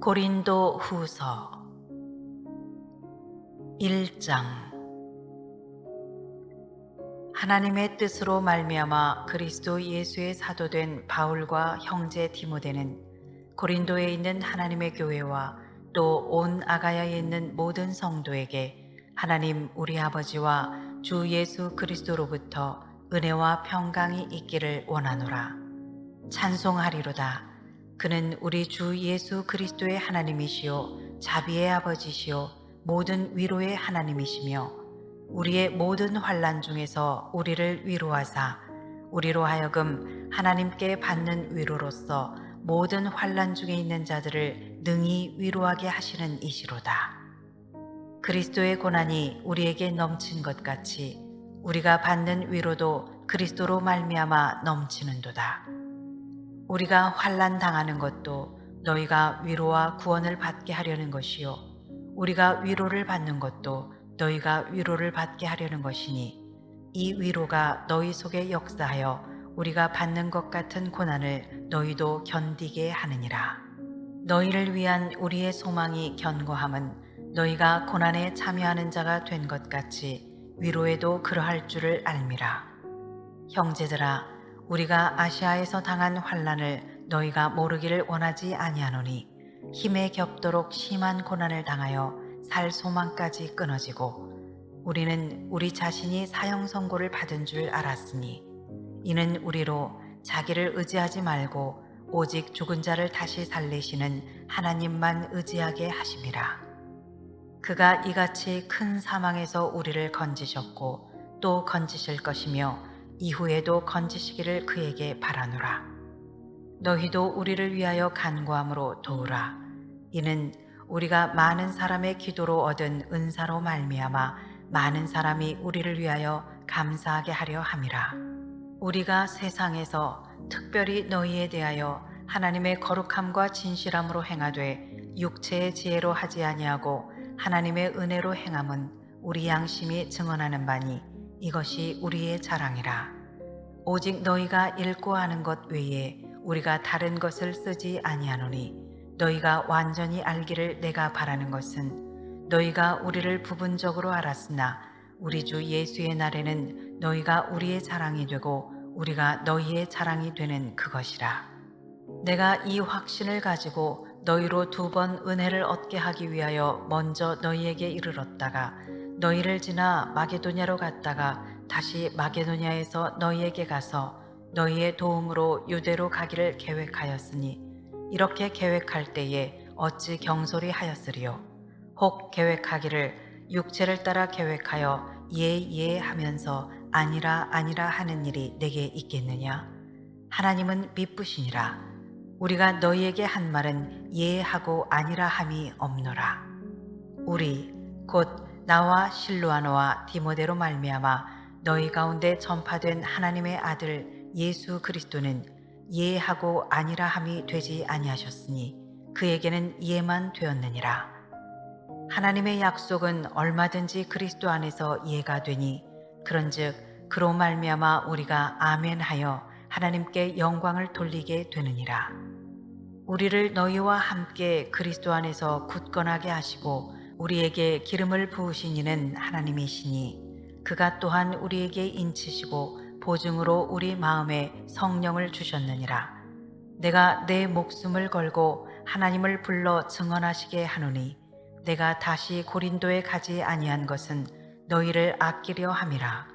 고린도 후서 1장. 하나님의 뜻으로 말미암아 그리스도 예수의 사도된 바울과 형제 디모데는 고린도에 있는 하나님의 교회와 또 온 아가야에 있는 모든 성도에게 하나님 우리 아버지와 주 예수 그리스도로부터 은혜와 평강이 있기를 원하노라. 찬송하리로다. 그는 우리 주 예수 그리스도의 하나님이시요 자비의 아버지시요 모든 위로의 하나님이시며 우리의 모든 환난 중에서 우리를 위로하사 우리로 하여금 하나님께 받는 위로로서 모든 환난 중에 있는 자들을 능히 위로하게 하시는 이시로다. 그리스도의 고난이 우리에게 넘친 것 같이 우리가 받는 위로도 그리스도로 말미암아 넘치는도다. 우리가 환난 당하는 것도 너희가 위로와 구원을 받게 하려는 것이요 우리가 위로를 받는 것도 너희가 위로를 받게 하려는 것이니 이 위로가 너희 속에 역사하여 우리가 받는 것 같은 고난을 너희도 견디게 하느니라. 너희를 위한 우리의 소망이 견고함은 너희가 고난에 참여하는 자가 된 것 같이 위로에도 그러할 줄을 알미라. 형제들아, 우리가 아시아에서 당한 환난을 너희가 모르기를 원하지 아니하노니 힘에 겹도록 심한 고난을 당하여 살 소망까지 끊어지고 우리는 우리 자신이 사형 선고를 받은 줄 알았으니 이는 우리로 자기를 의지하지 말고 오직 죽은 자를 다시 살리시는 하나님만 의지하게 하심이라. 그가 이같이 큰 사망에서 우리를 건지셨고 또 건지실 것이며 이후에도 건지시기를 그에게 바라노라. 너희도 우리를 위하여 간구함으로 도우라. 이는 우리가 많은 사람의 기도로 얻은 은사로 말미암아 많은 사람이 우리를 위하여 감사하게 하려 함이라. 우리가 세상에서 특별히 너희에 대하여 하나님의 거룩함과 진실함으로 행하되 육체의 지혜로 하지 아니하고 하나님의 은혜로 행함은 우리 양심이 증언하는 바니 이것이 우리의 자랑이라. 오직 너희가 읽고 아는 것 외에 우리가 다른 것을 쓰지 아니하노니 너희가 완전히 알기를 내가 바라는 것은 너희가 우리를 부분적으로 알았으나 우리 주 예수의 날에는 너희가 우리의 자랑이 되고 우리가 너희의 자랑이 되는 그것이라. 내가 이 확신을 가지고 너희로 2번 은혜를 얻게 하기 위하여 먼저 너희에게 이르렀다가 너희를 지나 마게도냐로 갔다가 다시 마게도냐에서 너희에게 가서 너희의 도움으로 유대로 가기를 계획하였으니 이렇게 계획할 때에 어찌 경솔히 하였으리요. 혹 계획하기를 육체를 따라 계획하여 예 하면서 아니라 하는 일이 내게 있겠느냐. 하나님은 미쁘시니라. 우리가 너희에게 한 말은 예 하고 아니라 함이 없노라. 우리 곧 나와 실루아노와 디모데로 말미암아 너희 가운데 전파된 하나님의 아들 예수 그리스도는 예 하고 아니라 함이 되지 아니하셨으니 그에게는 예만 되었느니라. 하나님의 약속은 얼마든지 그리스도 안에서 예가 되니 그런즉 그로 말미암아 우리가 아멘하여 하나님께 영광을 돌리게 되느니라. 우리를 너희와 함께 그리스도 안에서 굳건하게 하시고 우리에게 기름을 부으신 이는 하나님이시니 그가 또한 우리에게 인치시고 보증으로 우리 마음에 성령을 주셨느니라. 내가 내 목숨을 걸고 하나님을 불러 증언하시게 하노니 내가 다시 고린도에 가지 아니한 것은 너희를 아끼려 함이라.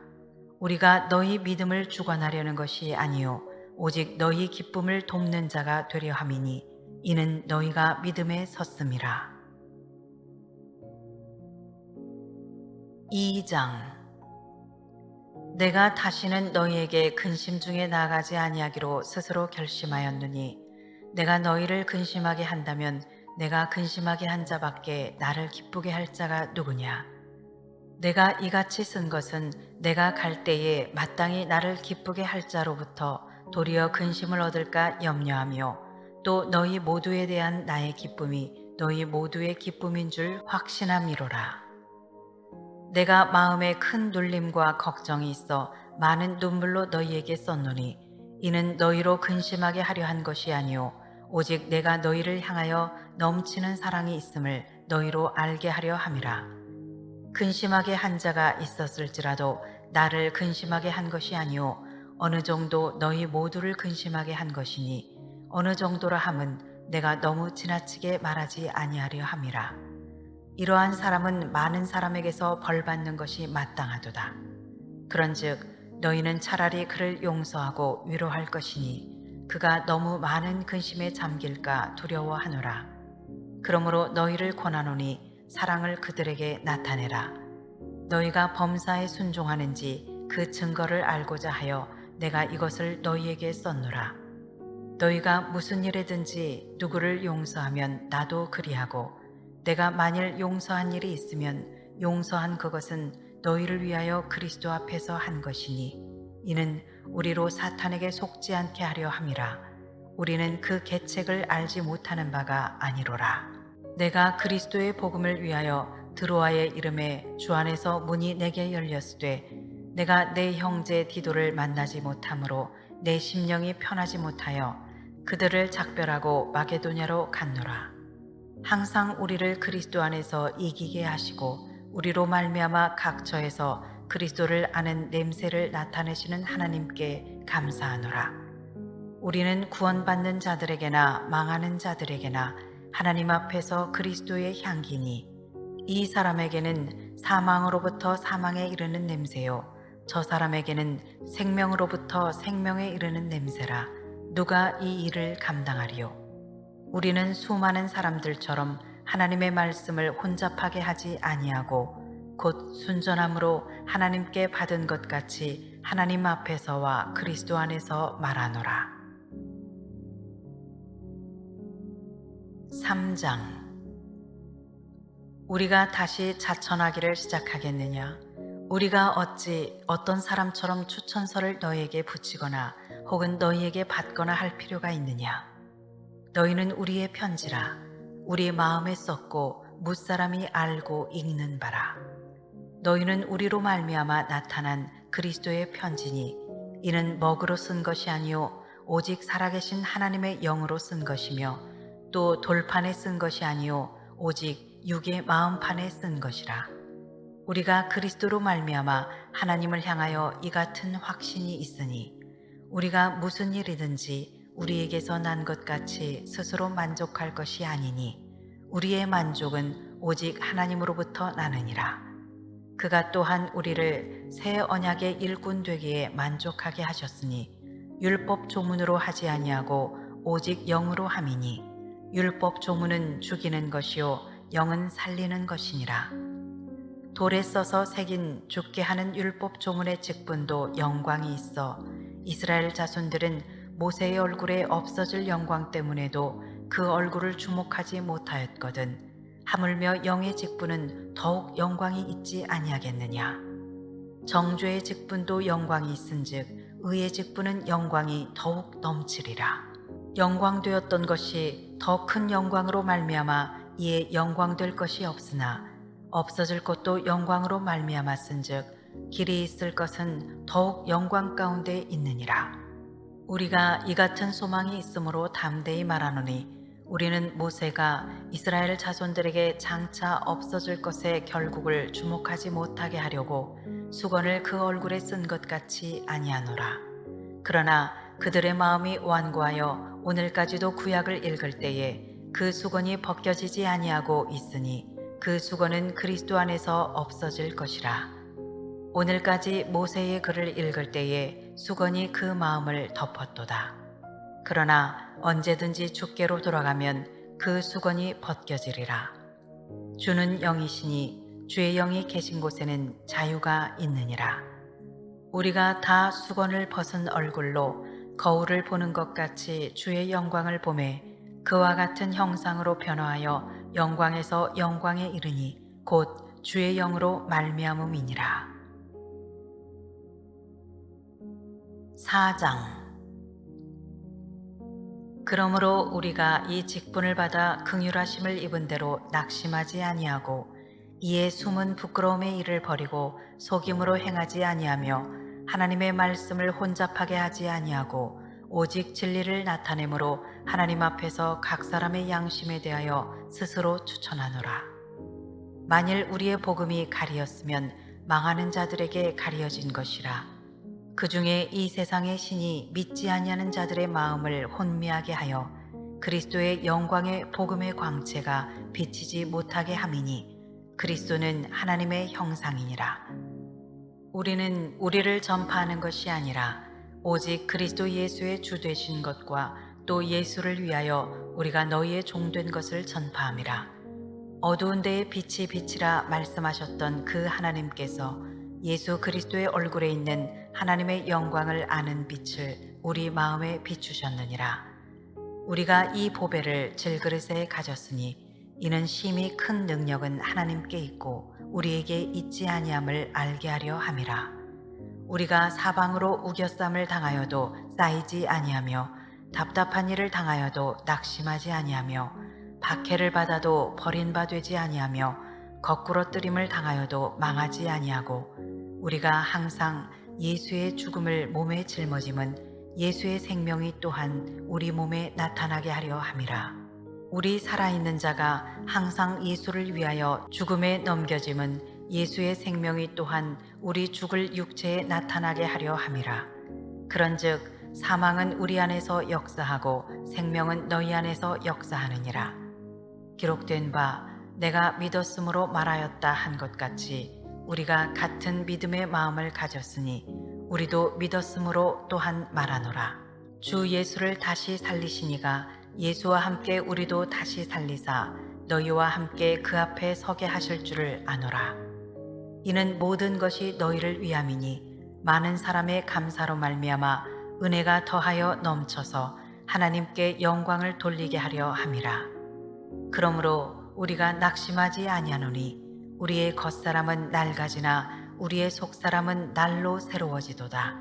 우리가 너희 믿음을 주관하려는 것이 아니요 오직 너희 기쁨을 돕는 자가 되려 함이니 이는 너희가 믿음에 섰음이라. 2장. 내가 다시는 너희에게 근심 중에 나아가지 아니하기로 스스로 결심하였노니 내가 너희를 근심하게 한다면 내가 근심하게 한 자밖에 나를 기쁘게 할 자가 누구냐. 내가 이같이 쓴 것은 내가 갈 때에 마땅히 나를 기쁘게 할 자로부터 도리어 근심을 얻을까 염려하며 또 너희 모두에 대한 나의 기쁨이 너희 모두의 기쁨인 줄 확신함이로라. 내가 마음에 큰 눌림과 걱정이 있어 많은 눈물로 너희에게 썼노니 이는 너희로 근심하게 하려 한 것이 아니요 오직 내가 너희를 향하여 넘치는 사랑이 있음을 너희로 알게 하려 함이라. 근심하게 한 자가 있었을지라도 나를 근심하게 한 것이 아니요 어느 정도 너희 모두를 근심하게 한 것이니 어느 정도라 함은 내가 너무 지나치게 말하지 아니하려 함이라. 이러한 사람은 많은 사람에게서 벌 받는 것이 마땅하도다. 그런즉 너희는 차라리 그를 용서하고 위로할 것이니 그가 너무 많은 근심에 잠길까 두려워하노라. 그러므로 너희를 권하노니 사랑을 그들에게 나타내라. 너희가 범사에 순종하는지 그 증거를 알고자 하여 내가 이것을 너희에게 썼노라. 너희가 무슨 일에든지 누구를 용서하면 나도 그리하고 내가 만일 용서한 일이 있으면 용서한 그것은 너희를 위하여 그리스도 앞에서 한 것이니 이는 우리로 사탄에게 속지 않게 하려 함이라. 우리는 그 계책을 알지 못하는 바가 아니로라. 내가 그리스도의 복음을 위하여 드로아의 이름에 주 안에서 문이 내게 열렸으되 내가 내 형제 디도를 만나지 못하므로 내 심령이 편하지 못하여 그들을 작별하고 마게도냐로 갔노라. 항상 우리를 그리스도 안에서 이기게 하시고 우리로 말미암아 각처에서 그리스도를 아는 냄새를 나타내시는 하나님께 감사하노라. 우리는 구원받는 자들에게나 망하는 자들에게나 하나님 앞에서 그리스도의 향기니 이 사람에게는 사망으로부터 사망에 이르는 냄새요 저 사람에게는 생명으로부터 생명에 이르는 냄새라. 누가 이 일을 감당하리요? 우리는 수많은 사람들처럼 하나님의 말씀을 혼잡하게 하지 아니하고 곧 순전함으로 하나님께 받은 것 같이 하나님 앞에서와 그리스도 안에서 말하노라. 3장. 우리가 다시 자천하기를 시작하겠느냐? 우리가 어찌 어떤 사람처럼 추천서를 너희에게 붙이거나 혹은 너희에게 받거나 할 필요가 있느냐? 너희는 우리의 편지라. 우리 마음에 썼고 무사람이 알고 읽는 바라. 너희는 우리로 말미암아 나타난 그리스도의 편지니 이는 먹으로 쓴 것이 아니요 오직 살아계신 하나님의 영으로 쓴 것이며 또 돌판에 쓴 것이 아니요 오직 육의 마음판에 쓴 것이라. 우리가 그리스도로 말미암아 하나님을 향하여 이 같은 확신이 있으니 우리가 무슨 일이든지 우리에게서 난 것 같이 스스로 만족할 것이 아니니 우리의 만족은 오직 하나님으로부터 나느니라. 그가 또한 우리를 새 언약의 일꾼 되기에 만족하게 하셨으니 율법 조문으로 하지 아니하고 오직 영으로 함이니 율법 조문은 죽이는 것이요 영은 살리는 것이니라. 돌에 써서 새긴 죽게 하는 율법 조문의 직분도 영광이 있어 이스라엘 자손들은 모세의 얼굴에 없어질 영광 때문에도 그 얼굴을 주목하지 못하였거든. 하물며 영의 직분은 더욱 영광이 있지 아니하겠느냐. 정죄의 직분도 영광이 있은즉 의의 직분은 영광이 더욱 넘치리라. 영광되었던 것이 더 큰 영광으로 말미암아 이에 영광될 것이 없으나 없어질 것도 영광으로 말미암았은즉 길이 있을 것은 더욱 영광 가운데 있느니라. 우리가 이 같은 소망이 있으므로 담대히 말하노니 우리는 모세가 이스라엘 자손들에게 장차 없어질 것의 결국을 주목하지 못하게 하려고 수건을 그 얼굴에 쓴 것 같이 아니하노라. 그러나 그들의 마음이 완고하여 오늘까지도 구약을 읽을 때에 그 수건이 벗겨지지 아니하고 있으니 그 수건은 그리스도 안에서 없어질 것이라. 오늘까지 모세의 글을 읽을 때에 수건이 그 마음을 덮었도다. 그러나 언제든지 주께로 돌아가면 그 수건이 벗겨지리라. 주는 영이시니 주의 영이 계신 곳에는 자유가 있느니라. 우리가 다 수건을 벗은 얼굴로 거울을 보는 것 같이 주의 영광을 보매 그와 같은 형상으로 변화하여 영광에서 영광에 이르니 곧 주의 영으로 말미암음이니라. 4장. 그러므로 우리가 이 직분을 받아 긍휼하심을 입은 대로 낙심하지 아니하고 이에 숨은 부끄러움의 일을 버리고 속임으로 행하지 아니하며 하나님의 말씀을 혼잡하게 하지 아니하고 오직 진리를 나타내므로 하나님 앞에서 각 사람의 양심에 대하여 스스로 추천하노라. 만일 우리의 복음이 가리었으면 망하는 자들에게 가리어진 것이라. 그 중에 이 세상의 신이 믿지 아니하는 자들의 마음을 혼미하게 하여 그리스도의 영광의 복음의 광채가 비치지 못하게 함이니 그리스도는 하나님의 형상이니라. 우리는 우리를 전파하는 것이 아니라 오직 그리스도 예수의 주 되신 것과 또 예수를 위하여 우리가 너희의 종된 것을 전파함이라. 어두운 데에 빛이 비치라 말씀하셨던 그 하나님께서 예수 그리스도의 얼굴에 있는 하나님의 영광을 아는 빛을 우리 마음에 비추셨느니라. 우리가 이 보배를 질그릇에 가졌으니 이는 심히 큰 능력은 하나님께 있고 우리에게 있지 아니함을 알게 하려 함이라. 우리가 사방으로 우겨쌈을 당하여도 쌓이지 아니하며 답답한 일을 당하여도 낙심하지 아니하며 박해를 받아도 버린 바 되지 아니하며 거꾸러뜨림을 당하여도 망하지 아니하고 우리가 항상 예수의 죽음을 몸에 짊어짐은 예수의 생명이 또한 우리 몸에 나타나게 하려 함이라. 우리 살아있는 자가 항상 예수를 위하여 죽음에 넘겨짐은 예수의 생명이 또한 우리 죽을 육체에 나타나게 하려 함이라. 그런즉 사망은 우리 안에서 역사하고 생명은 너희 안에서 역사하느니라. 기록된 바 내가 믿었으므로 말하였다 한 것 같이 우리가 같은 믿음의 마음을 가졌으니 우리도 믿었으므로 또한 말하노라. 주 예수를 다시 살리시니가 예수와 함께 우리도 다시 살리사 너희와 함께 그 앞에 서게 하실 줄을 아노라. 이는 모든 것이 너희를 위함이니 많은 사람의 감사로 말미암아 은혜가 더하여 넘쳐서 하나님께 영광을 돌리게 하려 함이라. 그러므로 우리가 낙심하지 아니하노니 우리의 겉사람은 낡아지나 우리의 속사람은 날로 새로워지도다.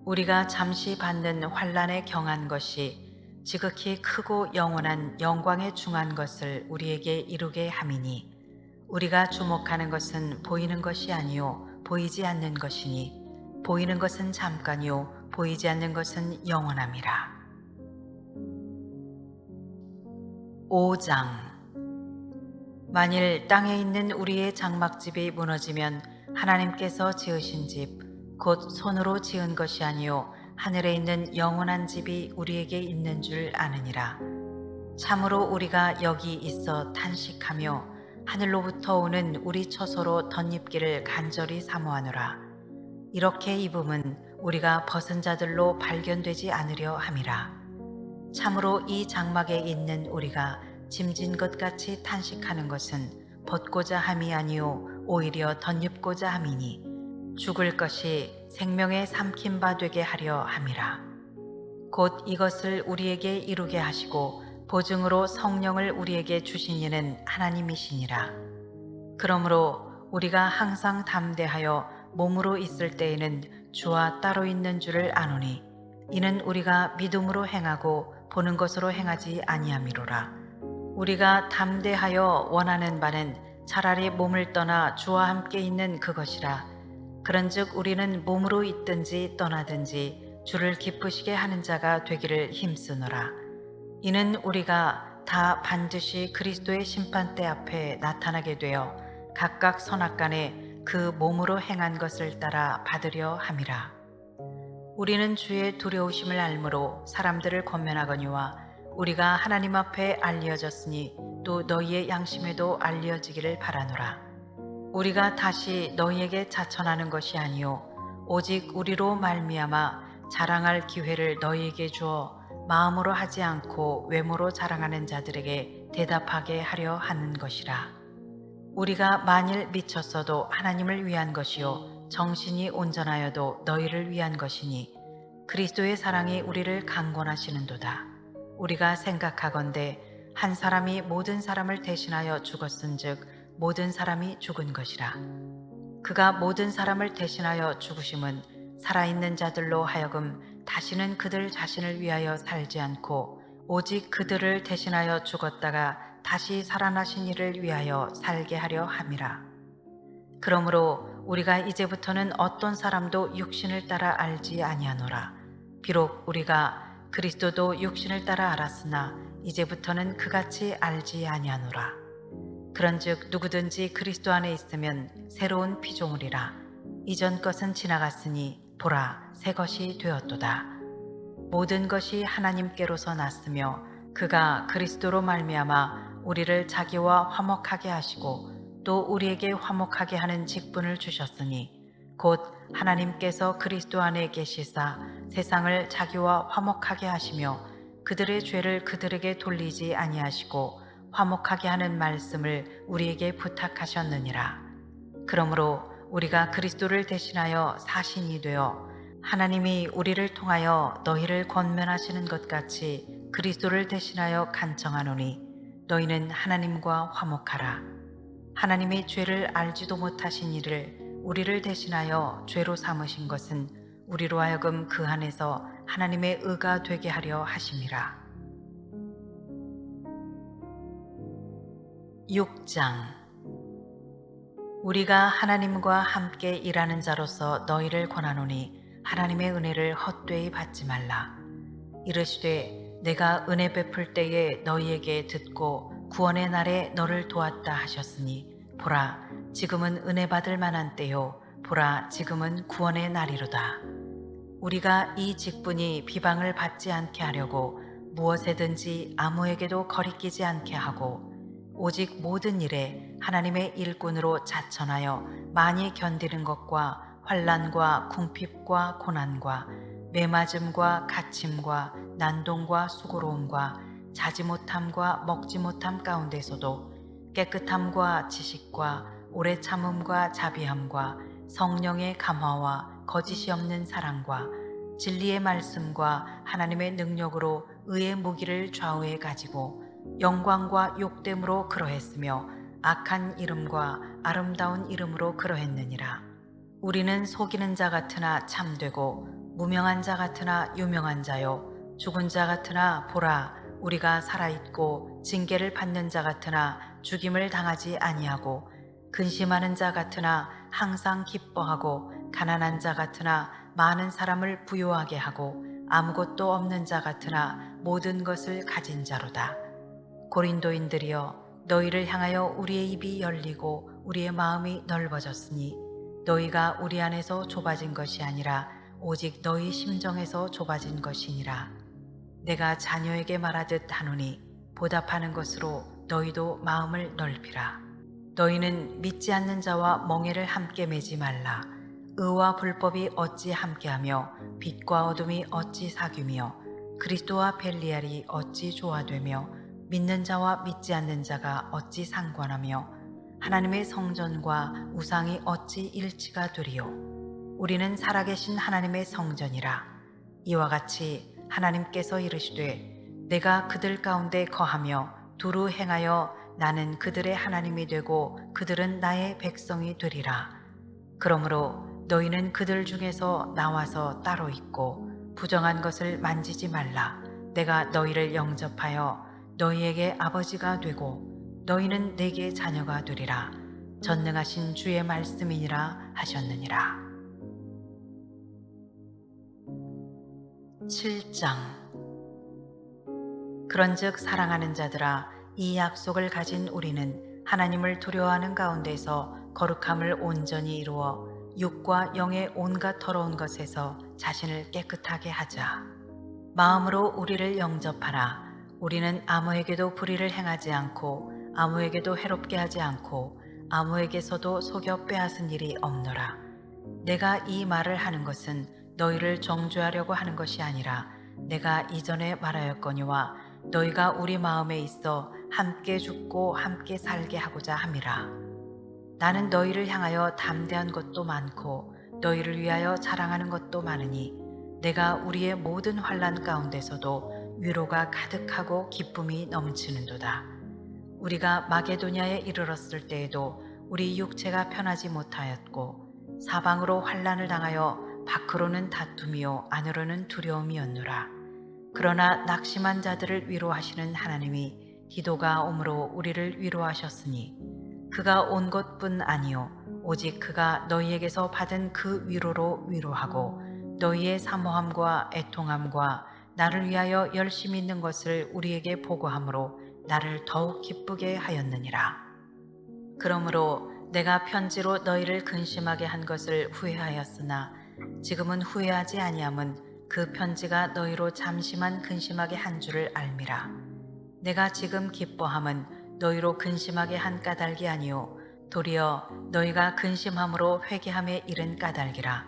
우리가 잠시 받는 환난에 경한 것이 지극히 크고 영원한 영광에 중한 것을 우리에게 이루게 함이니 우리가 주목하는 것은 보이는 것이 아니요 보이지 않는 것이니 보이는 것은 잠깐이요 보이지 않는 것은 영원함이라. 5장. 만일 땅에 있는 우리의 장막집이 무너지면 하나님께서 지으신 집 곧 손으로 지은 것이 아니요 하늘에 있는 영원한 집이 우리에게 있는 줄 아느니라. 참으로 우리가 여기 있어 탄식하며 하늘로부터 오는 우리 처소로 덧입기를 간절히 사모하노라. 이렇게 입음은 우리가 벗은 자들로 발견되지 않으려 함이라. 참으로 이 장막에 있는 우리가 짐진 것 같이 탄식하는 것은 벗고자 함이 아니요 오히려 덧입고자 함이니 죽을 것이 생명에 삼킨 바 되게 하려 함이라. 곧 이것을 우리에게 이루게 하시고 보증으로 성령을 우리에게 주신 이는 하나님이시니라. 그러므로 우리가 항상 담대하여 몸으로 있을 때에는 주와 따로 있는 줄을 아노니 이는 우리가 믿음으로 행하고 보는 것으로 행하지 아니함이로라. 우리가 담대하여 원하는 바는 차라리 몸을 떠나 주와 함께 있는 그것이라. 그런즉 우리는 몸으로 있든지 떠나든지 주를 기쁘시게 하는 자가 되기를 힘쓰노라. 이는 우리가 다 반드시 그리스도의 심판대 앞에 나타나게 되어 각각 선악간에 그 몸으로 행한 것을 따라 받으려 함이라. 우리는 주의 두려우심을 알므로 사람들을 권면하거니와 우리가 하나님 앞에 알려졌으니 또 너희의 양심에도 알려지기를 바라노라. 우리가 다시 너희에게 자천하는 것이 아니요 오직 우리로 말미암아 자랑할 기회를 너희에게 주어 마음으로 하지 않고 외모로 자랑하는 자들에게 대답하게 하려 하는 것이라. 우리가 만일 미쳤어도 하나님을 위한 것이요 정신이 온전하여도 너희를 위한 것이니 그리스도의 사랑이 우리를 강권하시는도다. 우리가 생각하건대 한 사람이 모든 사람을 대신하여 죽었은즉 모든 사람이 죽은 것이라. 그가 모든 사람을 대신하여 죽으심은 살아있는 자들로 하여금 다시는 그들 자신을 위하여 살지 않고 오직 그들을 대신하여 죽었다가 다시 살아나신 이를 위하여 살게 하려 함이라. 그러므로 우리가 이제부터는 어떤 사람도 육신을 따라 알지 아니하노라. 비록 우리가 그리스도도 육신을 따라 알았으나 이제부터는 그같이 알지 아니하노라. 그런즉 누구든지 그리스도 안에 있으면 새로운 피조물이라. 이전 것은 지나갔으니 보라 새 것이 되었도다. 모든 것이 하나님께로서 났으며 그가 그리스도로 말미암아 우리를 자기와 화목하게 하시고 또 우리에게 화목하게 하는 직분을 주셨으니 곧 하나님께서 그리스도 안에 계시사 세상을 자기와 화목하게 하시며 그들의 죄를 그들에게 돌리지 아니하시고 화목하게 하는 말씀을 우리에게 부탁하셨느니라. 그러므로 우리가 그리스도를 대신하여 사신이 되어 하나님이 우리를 통하여 너희를 권면하시는 것 같이 그리스도를 대신하여 간청하노니 너희는 하나님과 화목하라. 하나님이 죄를 알지도 못하신 이를 우리를 대신하여 죄로 삼으신 것은 우리로 하여금 그 안에서 하나님의 의가 되게 하려 하심이라. 6장. 우리가 하나님과 함께 일하는 자로서 너희를 권하노니 하나님의 은혜를 헛되이 받지 말라. 이르시되 내가 은혜 베풀 때에 너희에게 듣고 구원의 날에 너를 도왔다 하셨으니 보라 지금은 은혜 받을 만한 때요 보라 지금은 구원의 날이로다. 우리가 이 직분이 비방을 받지 않게 하려고 무엇에든지 아무에게도 거리끼지 않게 하고 오직 모든 일에 하나님의 일꾼으로 자천하여 많이 견디는 것과 환난과 궁핍과 고난과 매맞음과 갇힘과 난동과 수고로움과 자지 못함과 먹지 못함 가운데서도 깨끗함과 지식과 오래 참음과 자비함과 성령의 감화와 거짓이 없는 사랑과 진리의 말씀과 하나님의 능력으로 의의 무기를 좌우에 가지고 영광과 욕됨으로 그러했으며 악한 이름과 아름다운 이름으로 그러했느니라. 우리는 속이는 자 같으나 참되고 무명한 자 같으나 유명한 자요 죽은 자 같으나 보라 우리가 살아있고 징계를 받는 자 같으나 죽임을 당하지 아니하고 근심하는 자 같으나 항상 기뻐하고 가난한 자 같으나 많은 사람을 부유하게 하고 아무것도 없는 자 같으나 모든 것을 가진 자로다. 고린도인들이여 너희를 향하여 우리의 입이 열리고 우리의 마음이 넓어졌으니 너희가 우리 안에서 좁아진 것이 아니라 오직 너희 심정에서 좁아진 것이니라. 내가 자녀에게 말하듯 하노니 보답하는 것으로 너희도 마음을 넓히라. 너희는 믿지 않는 자와 멍에를 함께 매지 말라. 의와 불법이 어찌 함께하며 빛과 어둠이 어찌 사귀며 그리스도와 벨리알이 어찌 조화되며 믿는 자와 믿지 않는 자가 어찌 상관하며 하나님의 성전과 우상이 어찌 일치가 되리요. 우리는 살아계신 하나님의 성전이라. 이와 같이 하나님께서 이르시되 내가 그들 가운데 거하며 두루 행하여 나는 그들의 하나님이 되고 그들은 나의 백성이 되리라. 그러므로 너희는 그들 중에서 나와서 따로 있고 부정한 것을 만지지 말라. 내가 너희를 영접하여 너희에게 아버지가 되고 너희는 내게 자녀가 되리라. 전능하신 주의 말씀이니라 하셨느니라. 7장. 그런즉 사랑하는 자들아 이 약속을 가진 우리는 하나님을 두려워하는 가운데서 거룩함을 온전히 이루어 육과 영의 온갖 더러운 것에서 자신을 깨끗하게 하자. 마음으로 우리를 영접하라. 우리는 아무에게도 불의를 행하지 않고 아무에게도 해롭게 하지 않고 아무에게서도 속여 빼앗은 일이 없노라. 내가 이 말을 하는 것은 너희를 정죄하려고 하는 것이 아니라 내가 이전에 말하였거니와 너희가 우리 마음에 있어 함께 죽고 함께 살게 하고자 함이라. 나는 너희를 향하여 담대한 것도 많고 너희를 위하여 자랑하는 것도 많으니 내가 우리의 모든 환난 가운데서도 위로가 가득하고 기쁨이 넘치는도다. 우리가 마게도냐에 이르렀을 때에도 우리 육체가 편하지 못하였고 사방으로 환난을 당하여 밖으로는 다툼이요 안으로는 두려움이었노라. 그러나 낙심한 자들을 위로하시는 하나님이 기도가 오므로 우리를 위로하셨으니 그가 온 것뿐 아니요 오직 그가 너희에게서 받은 그 위로로 위로하고 너희의 사모함과 애통함과 나를 위하여 열심히 있는 것을 우리에게 보고함으로 나를 더욱 기쁘게 하였느니라. 그러므로 내가 편지로 너희를 근심하게 한 것을 후회하였으나 지금은 후회하지 아니함은 그 편지가 너희로 잠시만 근심하게 한 줄을 알미라. 내가 지금 기뻐함은 너희로 근심하게 한 까닭이 아니요 도리어 너희가 근심함으로 회개함에 이른 까닭이라.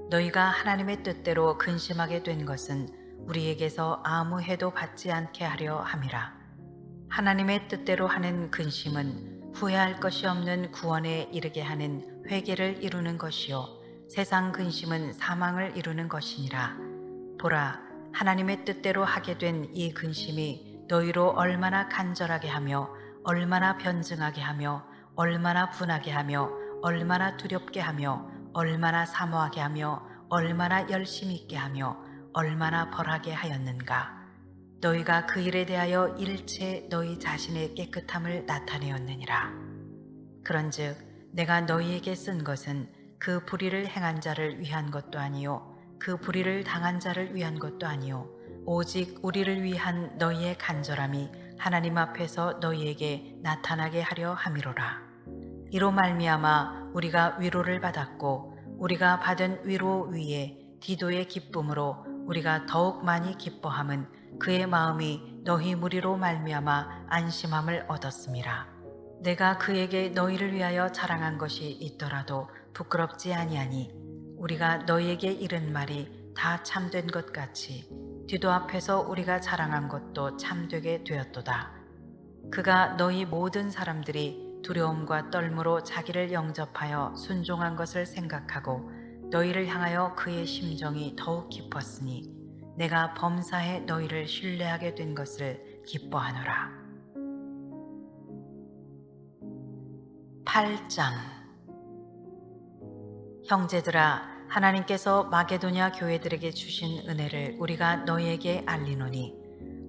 너희가 하나님의 뜻대로 근심하게 된 것은 우리에게서 아무 해도 받지 않게 하려 함이라. 하나님의 뜻대로 하는 근심은 후회할 것이 없는 구원에 이르게 하는 회개를 이루는 것이요 세상 근심은 사망을 이루는 것이니라. 보라, 하나님의 뜻대로 하게 된 이 근심이 너희로 얼마나 간절하게 하며 얼마나 변증하게 하며 얼마나 분하게 하며 얼마나 두렵게 하며 얼마나 사모하게 하며 얼마나 열심히 있게 하며 얼마나 벌하게 하였는가. 너희가 그 일에 대하여 일체 너희 자신의 깨끗함을 나타내었느니라. 그런즉 내가 너희에게 쓴 것은 그 불의를 행한 자를 위한 것도 아니요 그 불의를 당한 자를 위한 것도 아니요 오직 우리를 위한 너희의 간절함이 하나님 앞에서 너희에게 나타나게 하려 함이로라. 이로 말미암아 우리가 위로를 받았고 우리가 받은 위로 위에 디도의 기쁨으로 우리가 더욱 많이 기뻐함은 그의 마음이 너희 무리로 말미암아 안심함을 얻었음이라. 내가 그에게 너희를 위하여 자랑한 것이 있더라도 부끄럽지 아니하니 우리가 너희에게 이른 말이 다 참된 것 같이 디도 앞에서 우리가 자랑한 것도 참되게 되었도다. 그가 너희 모든 사람들이 두려움과 떨므로 자기를 영접하여 순종한 것을 생각하고 너희를 향하여 그의 심정이 더욱 깊었으니 내가 범사에 너희를 신뢰하게 된 것을 기뻐하노라. 8장. 형제들아, 하나님께서 마게도냐 교회들에게 주신 은혜를 우리가 너희에게 알리노니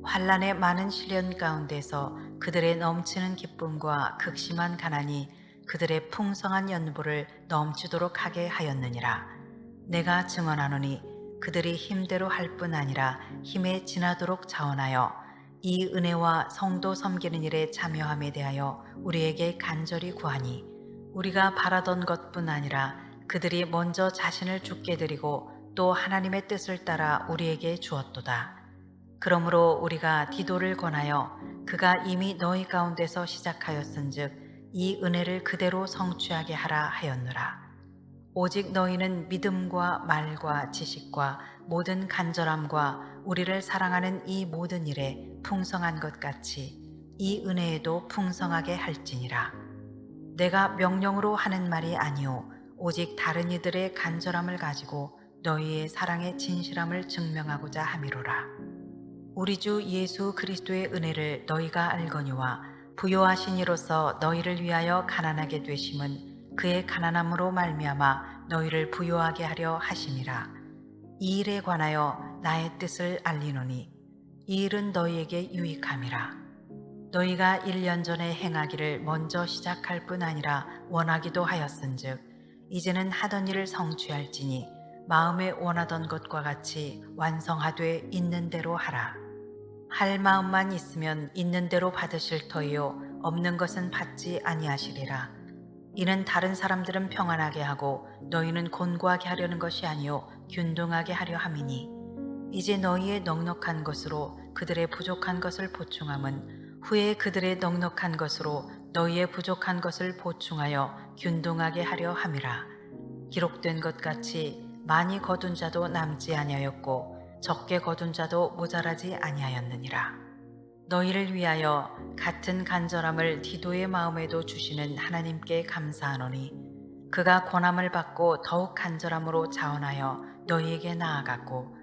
환난의 많은 시련 가운데서 그들의 넘치는 기쁨과 극심한 가난이 그들의 풍성한 연보를 넘치도록 하게 하였느니라. 내가 증언하노니 그들이 힘대로 할 뿐 아니라 힘에 지나도록 자원하여 이 은혜와 성도 섬기는 일에 참여함에 대하여 우리에게 간절히 구하니 우리가 바라던 것뿐 아니라 그들이 먼저 자신을 죽게 드리고 또 하나님의 뜻을 따라 우리에게 주었도다. 그러므로 우리가 디도를 권하여 그가 이미 너희 가운데서 시작하였은즉 이 은혜를 그대로 성취하게 하라 하였노라. 오직 너희는 믿음과 말과 지식과 모든 간절함과 우리를 사랑하는 이 모든 일에 풍성한 것 같이 이 은혜에도 풍성하게 할지니라. 내가 명령으로 하는 말이 아니오 오직 다른 이들의 간절함을 가지고 너희의 사랑의 진실함을 증명하고자 함이로라. 우리 주 예수 그리스도의 은혜를 너희가 알거니와 부요하신 이로서 너희를 위하여 가난하게 되심은 그의 가난함으로 말미암아 너희를 부요하게 하려 하심이라. 이 일에 관하여 나의 뜻을 알리노니 이 일은 너희에게 유익함이라. 너희가 1년 전에 행하기를 먼저 시작할 뿐 아니라 원하기도 하였은즉 이제는 하던 일을 성취할지니 마음에 원하던 것과 같이 완성하되 있는 대로 하라. 할 마음만 있으면 있는 대로 받으실 터이요 없는 것은 받지 아니하시리라. 이는 다른 사람들은 평안하게 하고 너희는 곤고하게 하려는 것이 아니요 균등하게 하려 함이니 이제 너희의 넉넉한 것으로 그들의 부족한 것을 보충함은 후에 그들의 넉넉한 것으로 너희의 부족한 것을 보충하여 균등하게 하려 함이라. 기록된 것 같이 많이 거둔 자도 남지 아니하였고 적게 거둔 자도 모자라지 아니하였느니라. 너희를 위하여 같은 간절함을 디도의 마음에도 주시는 하나님께 감사하노니 그가 권함을 받고 더욱 간절함으로 자원하여 너희에게 나아갔고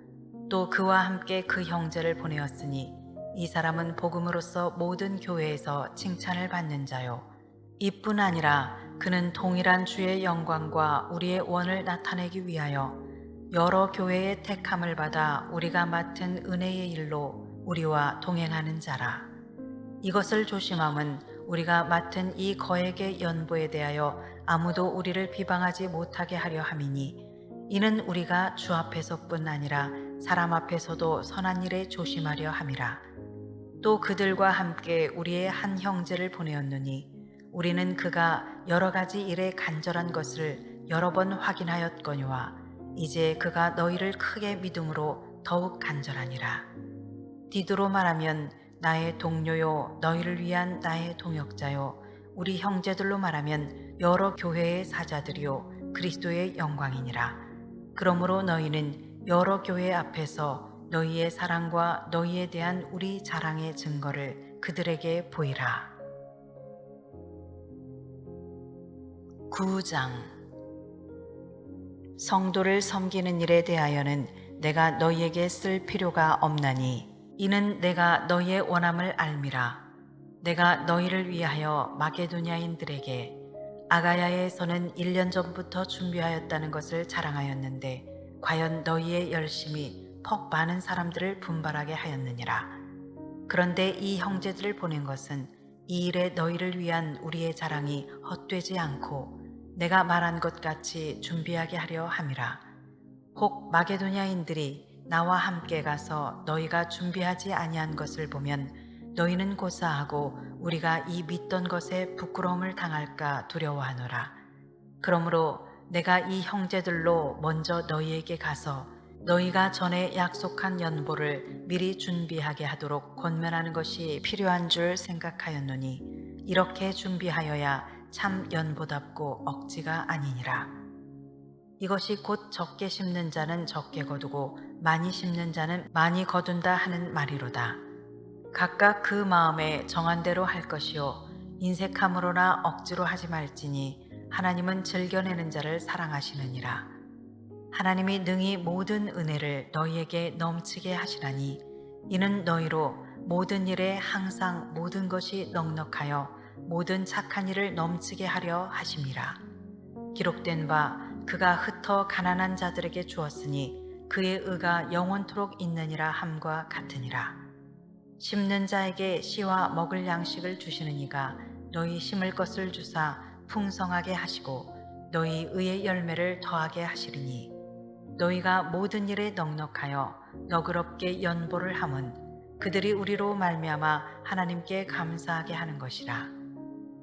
또 그와 함께 그 형제를 보내었으니 이 사람은 복음으로써 모든 교회에서 칭찬을 받는 자요 이뿐 아니라 그는 동일한 주의 영광과 우리의 원을 나타내기 위하여 여러 교회의 택함을 받아 우리가 맡은 은혜의 일로 우리와 동행하는 자라. 이것을 조심함은 우리가 맡은 이 거액의 연보에 대하여 아무도 우리를 비방하지 못하게 하려 함이니 이는 우리가 주 앞에서뿐 아니라 사람 앞에서도 선한 일에 조심하려 함이라. 또 그들과 함께 우리의 한 형제를 보내었느니 우리는 그가 여러 가지 일에 간절한 것을 여러 번 확인하였거니와 이제 그가 너희를 크게 믿음으로 더욱 간절하니라. 디도로 말하면 나의 동료요 너희를 위한 나의 동역자요 우리 형제들로 말하면 여러 교회의 사자들이요 그리스도의 영광이니라. 그러므로 너희는 여러 교회 앞에서 너희의 사랑과 너희에 대한 우리 자랑의 증거를 그들에게 보이라. 9장. 성도를 섬기는 일에 대하여는 내가 너희에게 쓸 필요가 없나니 이는 내가 너희의 원함을 알미라. 내가 너희를 위하여 마게도냐인들에게 아가야에서는 1년 전부터 준비하였다는 것을 자랑하였는데 과연 너희의 열심이 퍽 많은 사람들을 분발하게 하였느니라. 그런데 이 형제들을 보낸 것은 이 일에 너희를 위한 우리의 자랑이 헛되지 않고 내가 말한 것 같이 준비하게 하려 함이라. 혹 마게도냐인들이 나와 함께 가서 너희가 준비하지 아니한 것을 보면 너희는 고사하고 우리가 이 믿던 것에 부끄러움을 당할까 두려워하노라. 그러므로 내가 이 형제들로 먼저 너희에게 가서 너희가 전에 약속한 연보를 미리 준비하게 하도록 권면하는 것이 필요한 줄 생각하였노니 이렇게 준비하여야 참 연보답고 억지가 아니니라. 이것이 곧 적게 심는 자는 적게 거두고 많이 심는 자는 많이 거둔다 하는 말이로다. 각각 그 마음에 정한 대로 할 것이요 인색함으로나 억지로 하지 말지니 하나님은 즐겨내는 자를 사랑하시느니라. 하나님이 능히 모든 은혜를 너희에게 넘치게 하시나니 이는 너희로 모든 일에 항상 모든 것이 넉넉하여 모든 착한 일을 넘치게 하려 하심이라. 기록된 바 그가 흩어 가난한 자들에게 주었으니 그의 의가 영원토록 있느니라 함과 같으니라. 심는 자에게 씨와 먹을 양식을 주시는 이가 너희 심을 것을 주사 풍성하게 하시고 너희 의의 열매를 더하게 하시리니 너희가 모든 일에 넉넉하여 너그럽게 연보를 함은 그들이 우리로 말미암아 하나님께 감사하게 하는 것이라.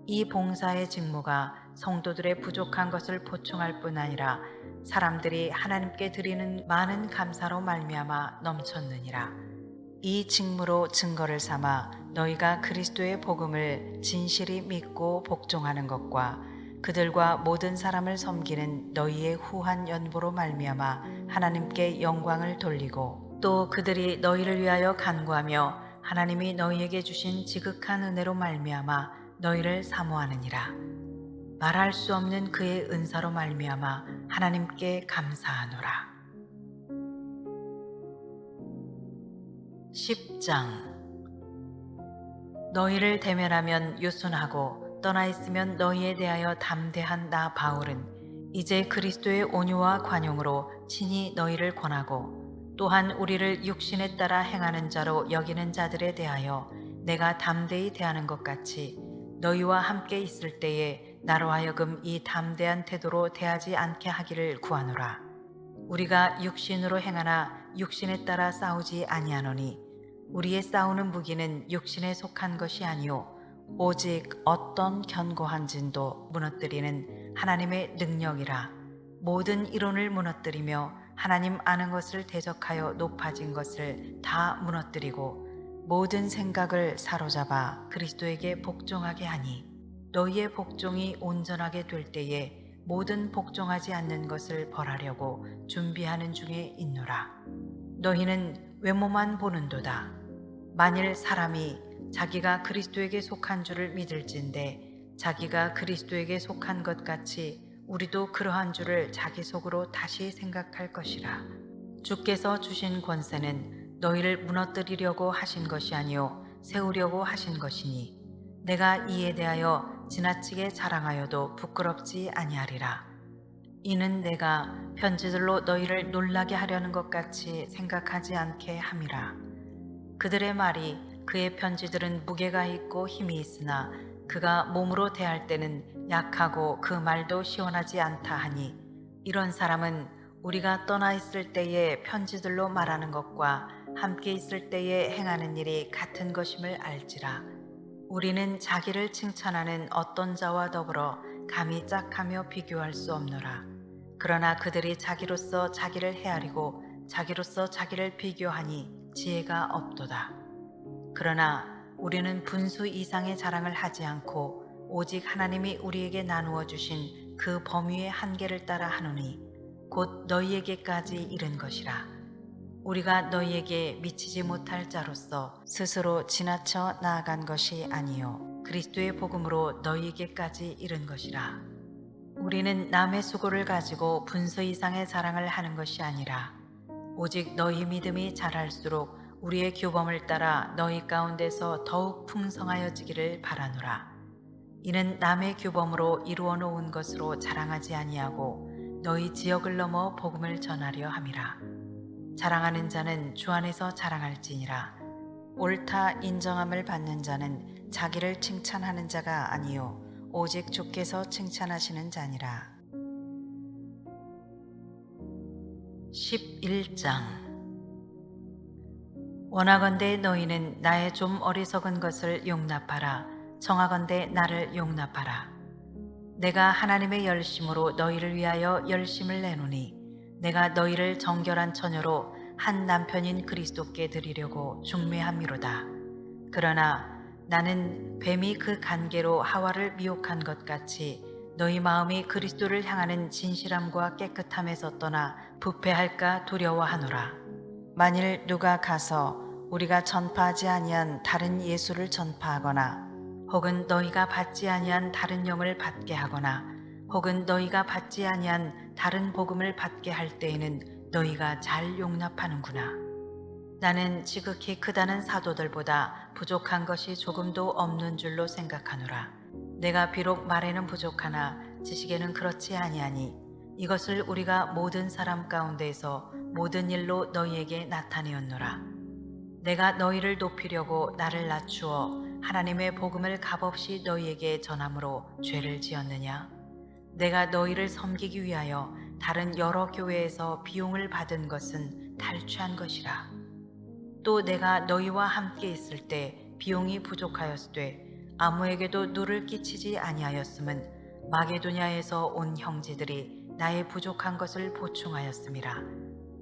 이 봉사의 직무가 성도들의 부족한 것을 보충할 뿐 아니라 사람들이 하나님께 드리는 많은 감사로 말미암아 넘쳤느니라. 이 직무로 증거를 삼아 너희가 그리스도의 복음을 진실이 믿고 복종하는 것과 그들과 모든 사람을 섬기는 너희의 후한 연보로 말미암아 하나님께 영광을 돌리고 또 그들이 너희를 위하여 간구하며 하나님이 너희에게 주신 지극한 은혜로 말미암아 너희를 사모하느니라. 말할 수 없는 그의 은사로 말미암아 하나님께 감사하노라. 10장. 너희를 대면하면 유순하고 떠나 있으면 너희에 대하여 담대한 나 바울은 이제 그리스도의 온유와 관용으로 친히 너희를 권하고 또한 우리를 육신에 따라 행하는 자로 여기는 자들에 대하여 내가 담대히 대하는 것 같이 너희와 함께 있을 때에 나로 하여금 이 담대한 태도로 대하지 않게 하기를 구하노라. 우리가 육신으로 행하나 육신에 따라 싸우지 아니하노니 우리의 싸우는 무기는 육신에 속한 것이 아니요 오직 어떤 견고한 진도 무너뜨리는 하나님의 능력이라. 모든 이론을 무너뜨리며 하나님 아는 것을 대적하여 높아진 것을 다 무너뜨리고 모든 생각을 사로잡아 그리스도에게 복종하게 하니 너희의 복종이 온전하게 될 때에 모든 복종하지 않는 것을 벌하려고 준비하는 중에 있노라. 너희는 외모만 보는도다. 만일 사람이 자기가 그리스도에게 속한 줄을 믿을진데 자기가 그리스도에게 속한 것 같이 우리도 그러한 줄을 자기 속으로 다시 생각할 것이라. 주께서 주신 권세는 너희를 무너뜨리려고 하신 것이 아니요 세우려고 하신 것이니 내가 이에 대하여 지나치게 자랑하여도 부끄럽지 아니하리라. 이는 내가 편지들로 너희를 놀라게 하려는 것 같이 생각하지 않게 함이라. 그들의 말이 그의 편지들은 무게가 있고 힘이 있으나 그가 몸으로 대할 때는 약하고 그 말도 시원하지 않다 하니 이런 사람은 우리가 떠나 있을 때의 편지들로 말하는 것과 함께 있을 때에 행하는 일이 같은 것임을 알지라. 우리는 자기를 칭찬하는 어떤 자와 더불어 감히 짝하며 비교할 수 없노라. 그러나 그들이 자기로서 자기를 헤아리고 자기로서 자기를 비교하니 지혜가 없도다. 그러나 우리는 분수 이상의 자랑을 하지 않고 오직 하나님이 우리에게 나누어 주신 그 범위의 한계를 따라 하노니 곧 너희에게까지 이른 것이라. 우리가 너희에게 미치지 못할 자로서 스스로 지나쳐 나아간 것이 아니요 그리스도의 복음으로 너희에게까지 이른 것이라. 우리는 남의 수고를 가지고 분수 이상의 자랑을 하는 것이 아니라 오직 너희 믿음이 자랄수록 우리의 규범을 따라 너희 가운데서 더욱 풍성하여지기를 바라노라. 이는 남의 규범으로 이루어 놓은 것으로 자랑하지 아니하고 너희 지역을 넘어 복음을 전하려 함이라. 자랑하는 자는 주 안에서 자랑할지니라. 옳다 인정함을 받는 자는 자기를 칭찬하는 자가 아니요 오직 주께서 칭찬하시는 자니라. 11장. 원하건대 너희는 나의 좀 어리석은 것을 용납하라. 청하건대 나를 용납하라. 내가 하나님의 열심으로 너희를 위하여 열심을 내노니 내가 너희를 정결한 처녀로 한 남편인 그리스도께 드리려고 중매함이로다. 그러나 나는 뱀이 그 간계로 하와를 미혹한 것 같이 너희 마음이 그리스도를 향하는 진실함과 깨끗함에서 떠나 부패할까 두려워하노라. 만일 누가 가서 우리가 전파하지 아니한 다른 예수를 전파하거나 혹은 너희가 받지 아니한 다른 영을 받게 하거나 혹은 너희가 받지 아니한 다른 복음을 받게 할 때에는 너희가 잘 용납하는구나. 나는 지극히 크다는 사도들보다 부족한 것이 조금도 없는 줄로 생각하노라. 내가 비록 말에는 부족하나 지식에는 그렇지 아니하니 이것을 우리가 모든 사람 가운데에서 모든 일로 너희에게 나타내었노라. 내가 너희를 높이려고 나를 낮추어 하나님의 복음을 값없이 너희에게 전함으로 죄를 지었느냐? 내가 너희를 섬기기 위하여 다른 여러 교회에서 비용을 받은 것은 탈취한 것이라. 또 내가 너희와 함께 있을 때 비용이 부족하였으되 아무에게도 누를 끼치지 아니하였음은 마게도냐에서 온 형제들이 나의 부족한 것을 보충하였음이라.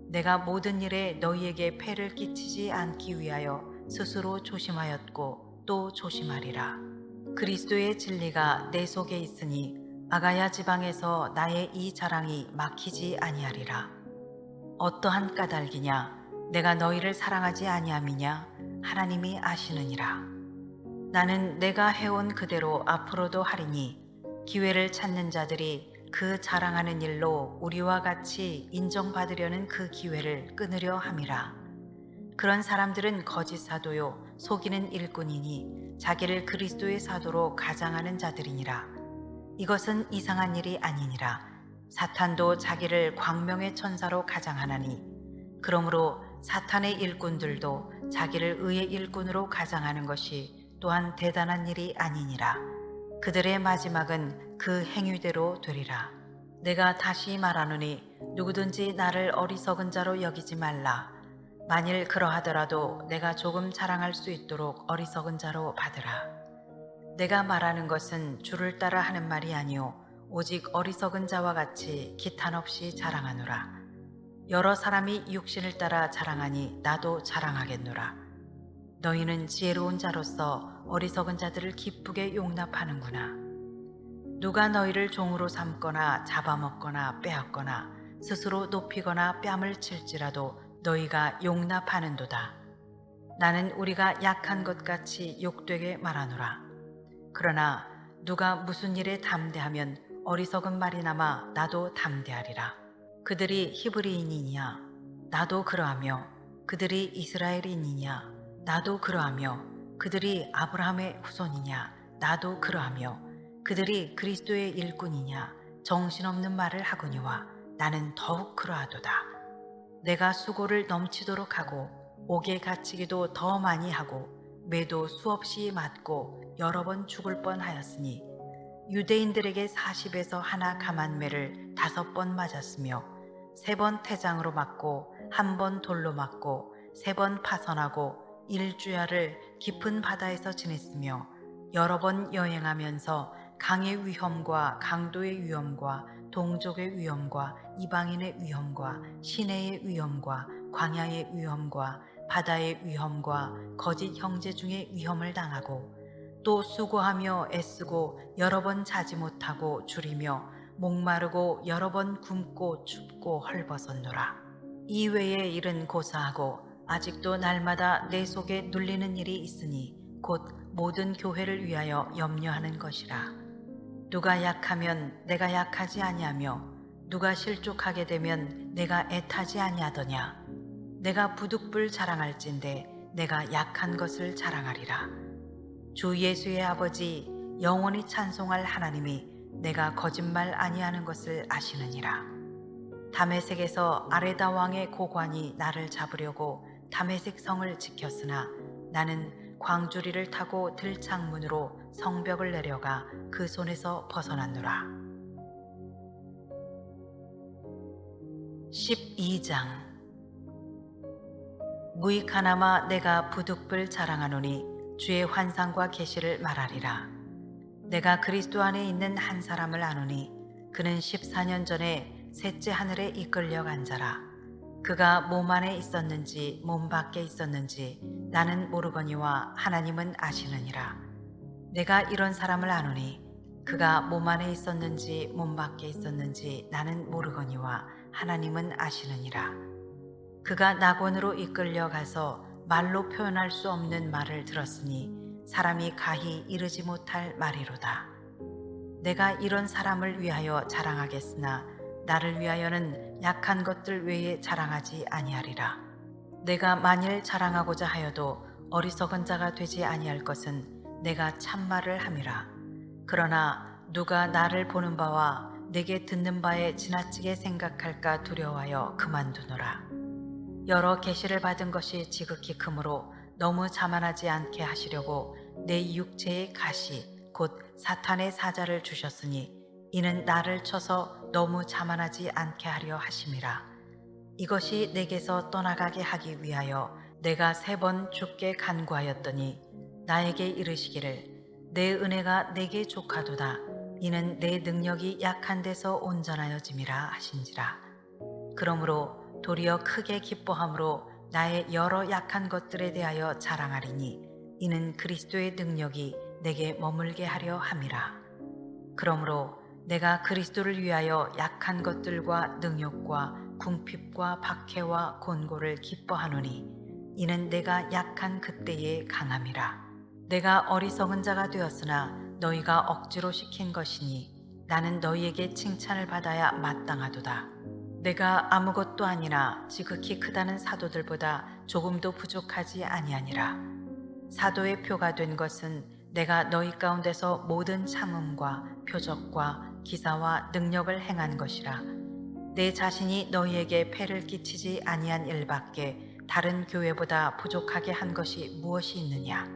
내가 모든 일에 너희에게 폐를 끼치지 않기 위하여 스스로 조심하였고 또 조심하리라. 그리스도의 진리가 내 속에 있으니 아가야 지방에서 나의 이 자랑이 막히지 아니하리라. 어떠한 까닭이냐? 내가 너희를 사랑하지 아니함이냐? 하나님이 아시느니라. 나는 내가 해온 그대로 앞으로도 하리니 기회를 찾는 자들이 그 자랑하는 일로 우리와 같이 인정받으려는 그 기회를 끊으려 함이라. 그런 사람들은 거짓 사도요 속이는 일꾼이니 자기를 그리스도의 사도로 가장하는 자들이니라. 이것은 이상한 일이 아니니라. 사탄도 자기를 광명의 천사로 가장하나니 그러므로 사탄의 일꾼들도 자기를 의의 일꾼으로 가장하는 것이 또한 대단한 일이 아니니라. 그들의 마지막은 그 행위대로 되리라. 내가 다시 말하노니 누구든지 나를 어리석은 자로 여기지 말라. 만일 그러하더라도 내가 조금 자랑할 수 있도록 어리석은 자로 받으라. 내가 말하는 것은 주를 따라 하는 말이 아니오 오직 어리석은 자와 같이 기탄 없이 자랑하노라. 여러 사람이 육신을 따라 자랑하니 나도 자랑하겠노라. 너희는 지혜로운 자로서 어리석은 자들을 기쁘게 용납하는구나. 누가 너희를 종으로 삼거나 잡아먹거나 빼앗거나 스스로 높이거나 뺨을 칠지라도 너희가 용납하는도다. 나는 우리가 약한 것 같이 욕되게 말하노라. 그러나 누가 무슨 일에 담대하면 어리석은 말이나마 나도 담대하리라. 그들이 히브리인이냐? 나도 그러하며 그들이 이스라엘인이냐? 나도 그러하며 그들이 아브라함의 후손이냐? 나도 그러하며 그들이 그리스도의 일꾼이냐? 정신없는 말을 하거니와 나는 더욱 그러하도다. 내가 수고를 넘치도록 하고 옥에 갇히기도 더 많이 하고 매도 수없이 맞고 여러 번 죽을 뻔하였으니 유대인들에게 40에서 하나 감한 매를 5번 맞았으며 3번 태장으로 맞고 1번 돌로 맞고 3번 파선하고 일주야를 깊은 바다에서 지냈으며 여러 번 여행하면서 강의 위험과 강도의 위험과 동족의 위험과 이방인의 위험과 시내의 위험과 광야의 위험과 바다의 위험과 거짓 형제 중에 위험을 당하고 또 수고하며 애쓰고 여러 번 자지 못하고 줄이며 목마르고 여러 번 굶고 춥고 헐벗었노라. 이외의 일은 고사하고 아직도 날마다 내 속에 눌리는 일이 있으니 곧 모든 교회를 위하여 염려하는 것이라. 누가 약하면 내가 약하지 아니하며 누가 실족하게 되면 내가 애타지 아니하더냐. 내가 부득불 자랑할진대 내가 약한 것을 자랑하리라. 주 예수의 아버지 영원히 찬송할 하나님이 내가 거짓말 아니하는 것을 아시느니라. 다메섹에서 아레다 왕의 고관이 나를 잡으려고 다메섹 성을 지켰으나 나는 광주리를 타고 들창문으로 성벽을 내려가 그 손에서 벗어났노라. 12장. 무익하나마 내가 부득불 자랑하노니 주의 환상과 계시를 말하리라. 내가 그리스도 안에 있는 한 사람을 아노니 그는 14년 전에 셋째 하늘에 이끌려간 자라. 그가 몸 안에 있었는지 몸 밖에 있었는지 나는 모르거니와 하나님은 아시느니라. 내가 이런 사람을 아노니 그가 몸 안에 있었는지 몸 밖에 있었는지 나는 모르거니와 하나님은 아시느니라. 그가 낙원으로 이끌려가서 말로 표현할 수 없는 말을 들었으니 사람이 가히 이르지 못할 말이로다. 내가 이런 사람을 위하여 자랑하겠으나 나를 위하여는 약한 것들 외에 자랑하지 아니하리라. 내가 만일 자랑하고자 하여도 어리석은 자가 되지 아니할 것은 내가 참말을 함이라. 그러나 누가 나를 보는 바와 내게 듣는 바에 지나치게 생각할까 두려워하여 그만두노라. 여러 계시를 받은 것이 지극히 크므로 너무 자만하지 않게 하시려고 내 육체의 가시 곧 사탄의 사자를 주셨으니 이는 나를 쳐서 너무 자만하지 않게 하려 하심이라. 이것이 내게서 떠나가게 하기 위하여 내가 3번 주께 간구하였더니 나에게 이르시기를 내 은혜가 내게 족하도다. 이는 내 능력이 약한 데서 온전하여짐이라 하신지라. 그러므로 도리어 크게 기뻐함으로 나의 여러 약한 것들에 대하여 자랑하리니 이는 그리스도의 능력이 내게 머물게 하려 함이라. 그러므로 내가 그리스도를 위하여 약한 것들과 능욕과 궁핍과 박해와 곤고를 기뻐하노니 이는 내가 약한 그때의 강함이라. 내가 어리석은 자가 되었으나 너희가 억지로 시킨 것이니 나는 너희에게 칭찬을 받아야 마땅하도다. 내가 아무것도 아니라 지극히 크다는 사도들보다 조금도 부족하지 아니하니라. 사도의 표가 된 것은 내가 너희 가운데서 모든 참음과 표적과 기사와 능력을 행한 것이라. 내 자신이 너희에게 폐를 끼치지 아니한 일밖에 다른 교회보다 부족하게 한 것이 무엇이 있느냐.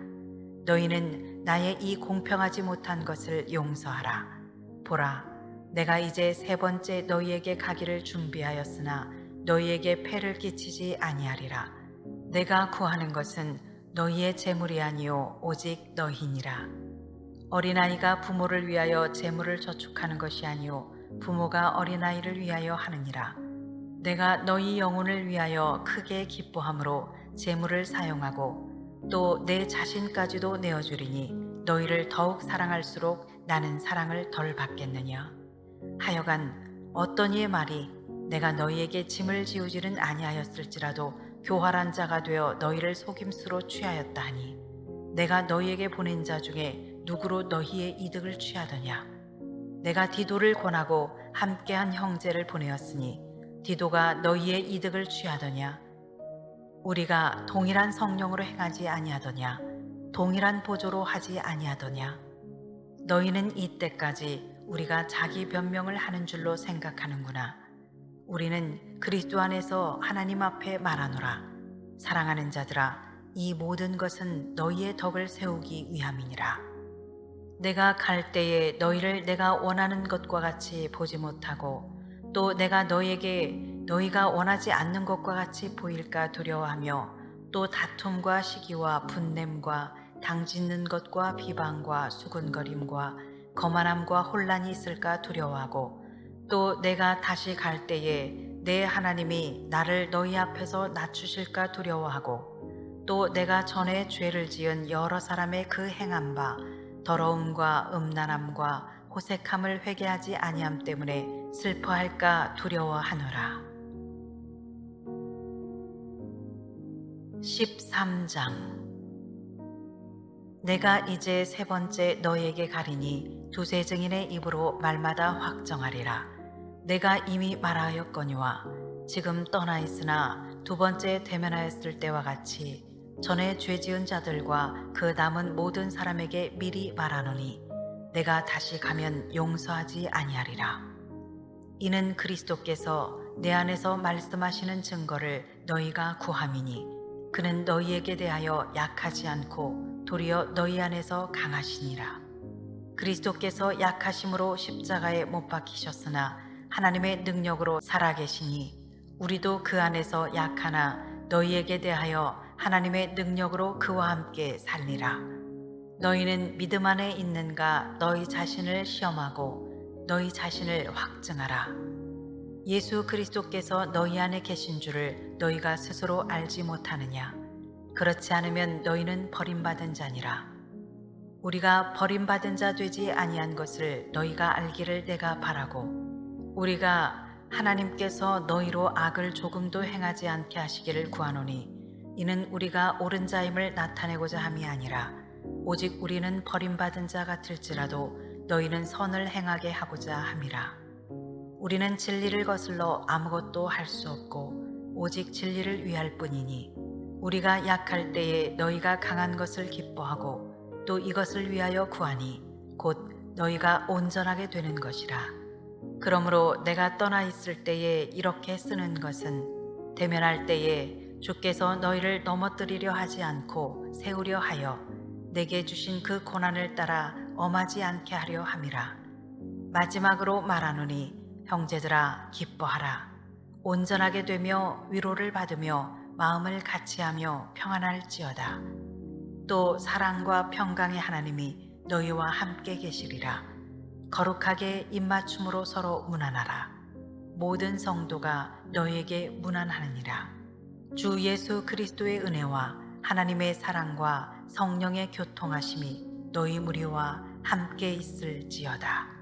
너희는 나의 이 공평하지 못한 것을 용서하라. 보라, 내가 이제 3번째 너희에게 가기를 준비하였으나 너희에게 폐를 끼치지 아니하리라. 내가 구하는 것은 너희의 재물이 아니요 오직 너희니라. 어린아이가 부모를 위하여 재물을 저축하는 것이 아니요 부모가 어린아이를 위하여 하느니라. 내가 너희 영혼을 위하여 크게 기뻐함으로 재물을 사용하고 또 내 자신까지도 내어주리니 너희를 더욱 사랑할수록 나는 사랑을 덜 받겠느냐. 하여간 어떤 이의 말이 내가 너희에게 짐을 지우지는 아니하였을지라도 교활한 자가 되어 너희를 속임수로 취하였다 하니 내가 너희에게 보낸 자 중에 누구로 너희의 이득을 취하더냐. 내가 디도를 권하고 함께한 형제를 보내었으니 디도가 너희의 이득을 취하더냐. 우리가 동일한 성령으로 행하지 아니하더냐. 동일한 보조로 하지 아니하더냐. 너희는 이때까지 우리가 자기 변명을 하는 줄로 생각하는구나. 우리는 그리스도 안에서 하나님 앞에 말하노라. 사랑하는 자들아, 이 모든 것은 너희의 덕을 세우기 위함이니라. 내가 갈 때에 너희를 내가 원하는 것과 같이 보지 못하고 또 내가 너희에게 너희가 원하지 않는 것과 같이 보일까 두려워하며 또 다툼과 시기와 분냄과 당짓는 것과 비방과 수군거림과 거만함과 혼란이 있을까 두려워하고 또 내가 다시 갈 때에 내 하나님이 나를 너희 앞에서 낮추실까 두려워하고 또 내가 전에 죄를 지은 여러 사람의 그 행한 바 더러움과 음란함과 호색함을 회개하지 아니함 때문에 슬퍼할까 두려워하노라. 13장. 내가 이제 세 번째 너희에게 가리니 두세 증인의 입으로 말마다 확정하리라. 내가 이미 말하였거니와 지금 떠나 있으나 두 번째 대면하였을 때와 같이 전에 죄 지은 자들과 그 남은 모든 사람에게 미리 말하노니 내가 다시 가면 용서하지 아니하리라. 이는 그리스도께서 내 안에서 말씀하시는 증거를 너희가 구함이니 그는 너희에게 대하여 약하지 않고 도리어 너희 안에서 강하시니라. 그리스도께서 약하심으로 십자가에 못 박히셨으나 하나님의 능력으로 살아계시니 우리도 그 안에서 약하나 너희에게 대하여 하나님의 능력으로 그와 함께 살리라. 너희는 믿음 안에 있는가 너희 자신을 시험하고 너희 자신을 확증하라. 예수 그리스도께서 너희 안에 계신 줄을 너희가 스스로 알지 못하느냐? 그렇지 않으면 너희는 버림받은 자니라. 우리가 버림받은 자 되지 아니한 것을 너희가 알기를 내가 바라고 우리가 하나님께서 너희로 악을 조금도 행하지 않게 하시기를 구하노니 이는 우리가 옳은 자임을 나타내고자 함이 아니라 오직 우리는 버림받은 자 같을지라도 너희는 선을 행하게 하고자 함이라. 우리는 진리를 거슬러 아무것도 할 수 없고 오직 진리를 위할 뿐이니 우리가 약할 때에 너희가 강한 것을 기뻐하고 또 이것을 위하여 구하니 곧 너희가 온전하게 되는 것이라. 그러므로 내가 떠나 있을 때에 이렇게 쓰는 것은 대면할 때에 주께서 너희를 넘어뜨리려 하지 않고 세우려 하여 내게 주신 그 고난을 따라 엄하지 않게 하려 함이라. 마지막으로 말하노니 형제들아 기뻐하라. 온전하게 되며 위로를 받으며 마음을 같이하며 평안할지어다. 또 사랑과 평강의 하나님이 너희와 함께 계시리라. 거룩하게 입맞춤으로 서로 문안하라. 모든 성도가 너희에게 문안하느니라. 주 예수 그리스도의 은혜와 하나님의 사랑과 성령의 교통하심이 너희 무리와 함께 있을지어다.